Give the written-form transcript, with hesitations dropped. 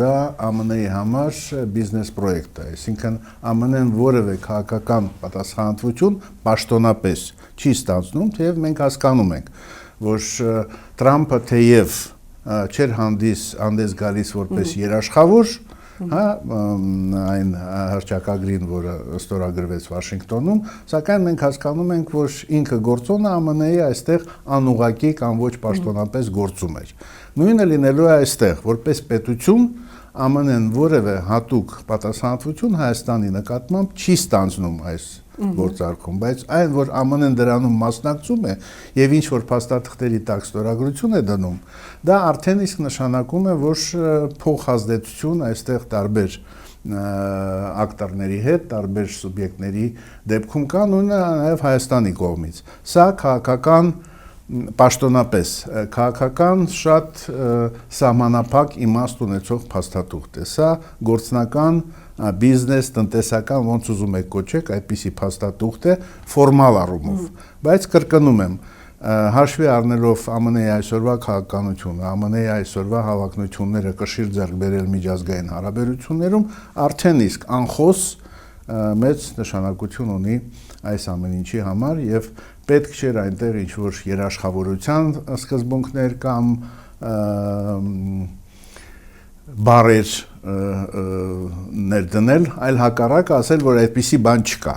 դա ԱՄՆ-ի համար բիզնես պրոյեկտ է, այսինքն ԱՄՆ-ն որևէ քաղաքական պատասխանատվություն պաշտոնապես չի ստանձնում, թեև մենք հասկանում ենք, որ Տրամփը թեև չէր հանդես գալիս որպես երաշխավոր, այն հռչակագրին, որը ստորագրվեց Վաշինգտոնում, սակայն մենք հասկանում ենք, որ ինքը գործոնը ԱՄՆ-ի այստեղ անուղղակի կամ ոչ պաշտոնապես գործում էր։ Նույնը լինելու է այստեղ, որպես պետություն ԱՄՆ-ն որևէ հատուկ պատասխանատվություն Հայաստանի նկատմամբ չի ստանձնում այս գործարքում, բայց այն, որ ԱՄՆ-ն դրանում մասնակցում է եւ ինչ որ փաստաթղթերի տակ ստորագրություն է դնում, դա արդեն իսկ նշանակում է, որ փոխազդեցություն այստեղ տարբեր ակտորների հետ, տարբեր սուբյեկտների դեպքում կա, նույնը նաեւ Հայաստանի կողմից։ Սա քաղաքական պաշտոնապես քաղաքական շատ սահմանափակ իմաստ ունեցող փաստաթուղթ է։ Սա գործնական բիզնես, տնտեսական, ոնց ուզում եք կոչեք, այդպիսի փաստաթուղթ է ֆորմալ առումով, բայց կրկնում եմ, հաշվի առնելով ԱՄՆ-ի այսօրվա քաղաքականությունը, ԱՄՆ-ի այսօրվա հավակնությունները կշիռ ձեռք բերել միջազգային հարաբերություններում, արդեն իսկ անխոս մեծ նշանակություն ունի այս ամեն ինչի համար եւ պետք չէր այնտեղ ինչ-որ երաշխավորության սկզբունքներ կամ բարեր ներդնել, այլ հակառակը ասել, որ այդպիսի բան չկա։